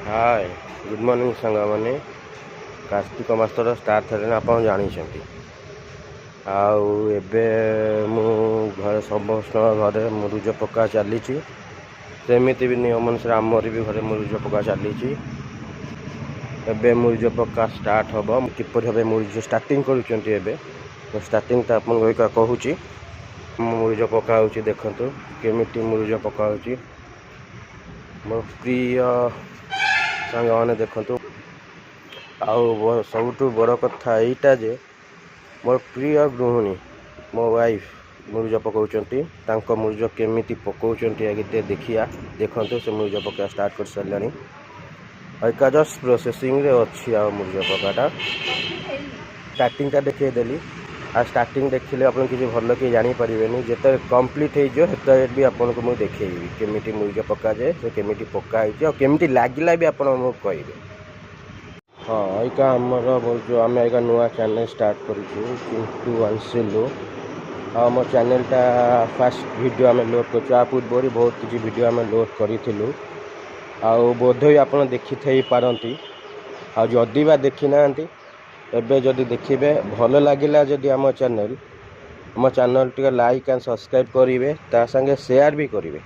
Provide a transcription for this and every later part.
Hi good morning सांग मैंने Kartik मासर start है आप जानते आबे मु घर समस्त घरे मुरुज पका चली सेमती भी नियम अनुसार आमर भी घरे मुरुज पका चली एबे मुरुज पका स्टार्ट हम किपर भाव मुरुज स्टार्टिंग कर स्टार्टिंग तो आपको कहूँ मुरुज पका देखु केमिटी मुरुज पका मो प्रिय सांग मैंने देखु सबुठ बड़ कथा यहीटा जे मोर प्रिय गृहिणी मो वाइफ मुरुज पकाउंट मुरुज केमिति पकाउंट आगे देखिया देखते से मुरुज पका स्टार्ट कर सारे अका जस्ट प्रोसेसिंग रे अच्छी आ मुरुज पकाटा स्टार्टिंग टा देखदेली आ स्टार्टिंग देखिले आप किसी भल कि जानीपारे जिते कम्प्लीट होते भी आपको मुझे देखी केमिटी मुरुज पका जाए से केमिटी पकाई केमिटी लगिला भी आप कहे हाँ यका आमर जो आम एक नुआ चैनल स्टार्ट करूँ आम चैनलटा फास्ट वीडियो आम लोड कर पूर्व बहुत किसी वीडियो आम लोड करूँ बोध भी आप देखी थी पारती आदि बा देखी ना एबे जदि देखिए भल लगिला जदि आम channel T like and subscribe करेंगे ता संगे शेयर भी करेंगे।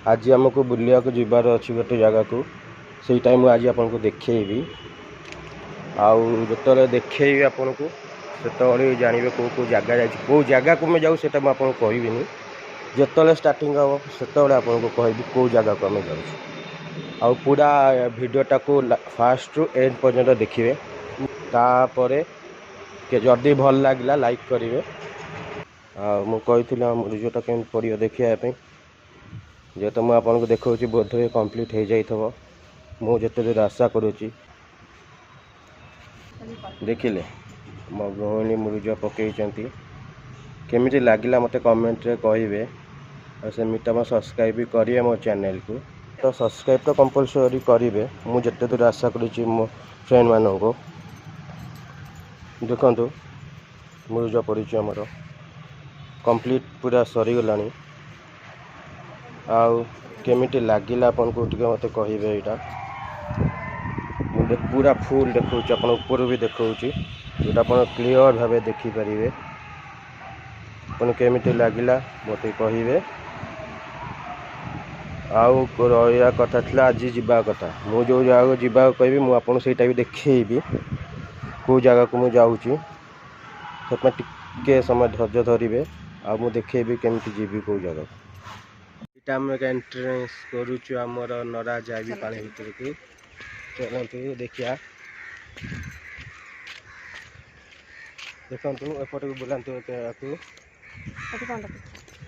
आज आमको बुलिया को जीवार अच्छी गोटे जगह को से टाइम आज आपको देखी आते देखी आपन को से जानवे कौ कौ जगह कौ जगह को मैं जाऊँ से आपको कहबी जिते स्टार्टिंग हम से आपको कहबी कौ जगह को आम जाऊँ पूरा वीडियोटा को फास्ट रु एंड पर्यंत देखिए तापर के जदि भल लगिला लाइक करेंगे मुझे मुरुजटा केम पड़ो देखा जेहेतु मुझे आपको देखा बोध हुए कम्प्लीट हो जाइए मुझे दूर आशा करुँची देखिले मो गृहिणी मुरुज पकई केमिति लगिला मत कमेंट रे कहिबे और सेमिटा मैं सब्सक्राइब भी करिए मो चैनल को तो सब्सक्राइब तो कंपलसरी करेंगे मुझे दूर आशा करुँची मो फ्रेंड मानक देखु मुरुज पड़ी आमर कंप्लीट पूरा सरीगला केमिति लगिला आपन को मत कहिबे एटा पूरा फुल देखा अपन ऊपर भी देखा जोटा आप क्लीयर भाव देखिपारे अपन केमिति लगिला मत कहिबे रहा कथा था आज जीवा कथा मुझे जो जगह को जीवा कहि मुझे से देखी कौ जगह को मुझे जाऊँगी टे समय धैर्य धरवे आ देखेबी केमिति जीवी कौ जगह आम एंट्रेंस करुचु आमर नरा जाबी पानी भीतर को चलतु देखिया देखु एपट को बुलातु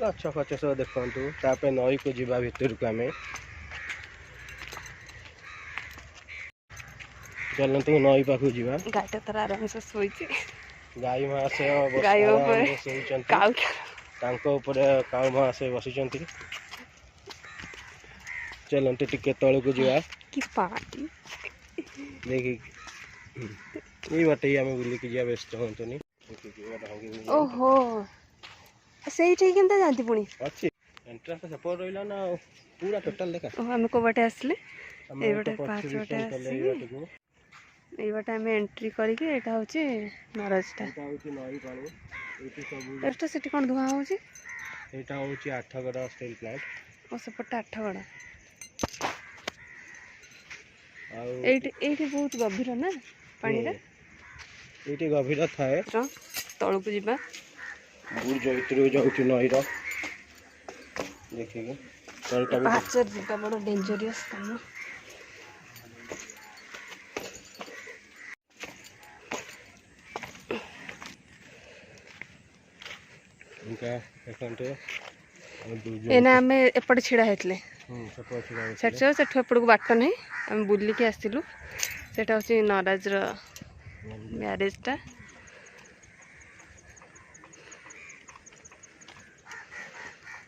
गछ फच सब देखु नई को जीवा भीतर को आम चलतु नई पाखु जीवा गायटा तार आराम से सोई गाई महाशय काऊ महाशय बसी चलते टिके तल को जीवा कि पानी देखी ये बाटे आम बुलिकी जा व्यस्त हूँ ओहो से जानती पुणी अच्छी एंट्रेंस तो सेपट रहा ना पूरा टोटल देखा आम को बाटे आसले ए बाटे पांच बाटे आसी ए बाटे आम एंट्री करके एटा होची नराजटा नई पानी एटा सेठी कोन धुआ होची एटा होची आठगड़ स्टील प्लांट ओ सेपट आठगड़ एठी बहुत गभीर ना पानी रे एठी गभीर थाए तळु को जीवा बुर्ज भीतर जाउची नई रो देखिए तलटा भी पाचर जीवा बड़ डेंजरियस काम इनका एकांटे एना आम एपटे छिड़ा हेतले सेठू एपट को बाट नहीं आम बुलिकी आसलु सेटा होची नराज रो मैरेजटा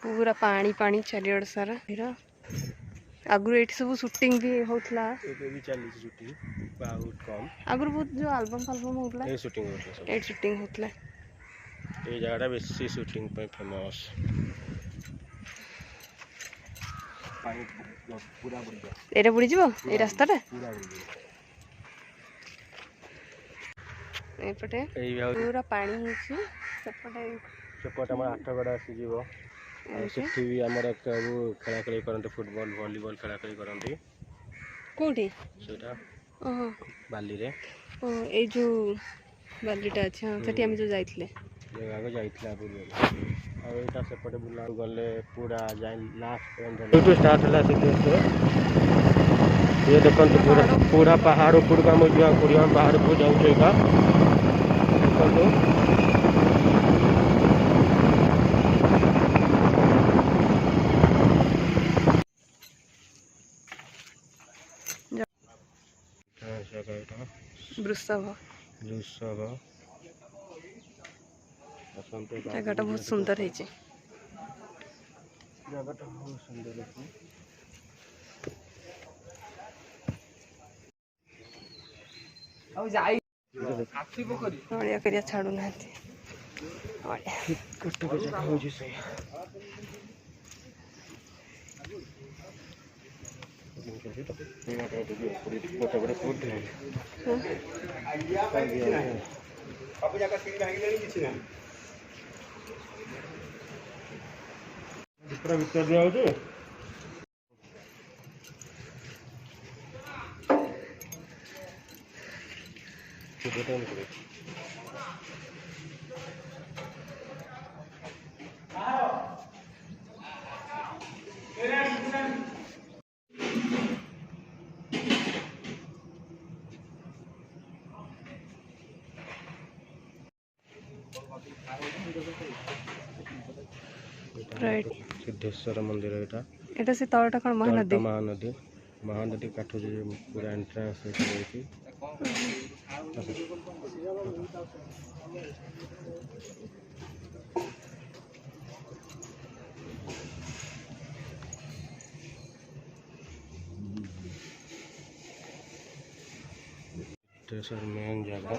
पूरा पानी पानी चारिड़ सारा आगु ये सब शूटिंग भी होता आगु बहुत जो एल्बम फाल्बम होता ये शूटिंग होता ये जगह बेसी शूटिंग फेमस पानी पूरा बुड़ गया एटा बुड़ी जीवो ए रास्ता रे पूरा बुड़ गया एपटे एई भाउ पूरा पानी हिची सेपटे सेपट हमर आठगड़ा आसी जीवो आ सेठी भी हमर सबू खेला खेली करते फुटबॉल वॉलीबॉल खेला खेली करते कोठी सेटा ओहो बाली रे ओ ए जो बालीटा अच्छा सेठी हम जो जाइतले जगह को जाइतला पूर्व और एटा सेपटे बुला गले पूरा जाय लास्ट पॉइंट टू स्टार्ट हला से ये देखो पूरा पूरा पहाड़ ऊपर का मुझे पूरा पहाड़ को जाऊ छेगा देखो वृषभ जगहटा बहुत सुंदर है जगहटा बहुत सुंदर है नड़िया करिया छाड़ू ना पूरा भीतर दिया हो राइट सिद्धेश्वर मंदिर एटा एटा से तळटा कोन महानदी महानदी महानदी काठू पूरा एंट्रेंस है सिद्धेश्वर मेन जगह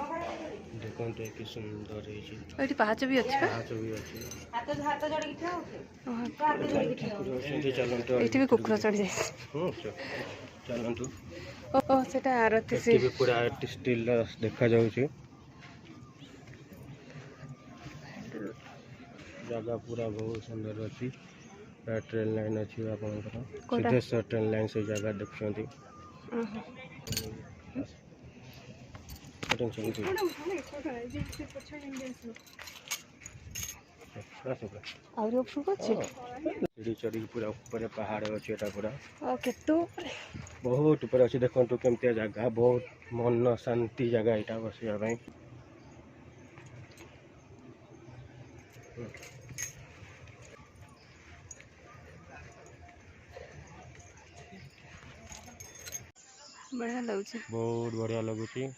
देखो कि सुंदर है एटी पाहाच भी अछि पाहाच भी अछि चलंतु एटी भी कुकुर चढ़ जाय चलंतु ओ सेटा आरती से भी पूरा स्टिल देखा जाउछि जगह पूरा बहुत सुंदर अछि ट्रेन लाइन अछि आपनकर सिद्धेश्वर ट्रेन लाइन से जगह देखछंती और ऊपर को छी सीढ़ी चढ़ी पूरा ऊपर पहाड़ अछि एटा पूरा ओके तो बहुत ऊपर अछि देखंतु केमते जगह बहुत मन शांति जगह एटा बसिया भाई बढ़िया लगुଛି बहुत बढ़िया लगुଛି।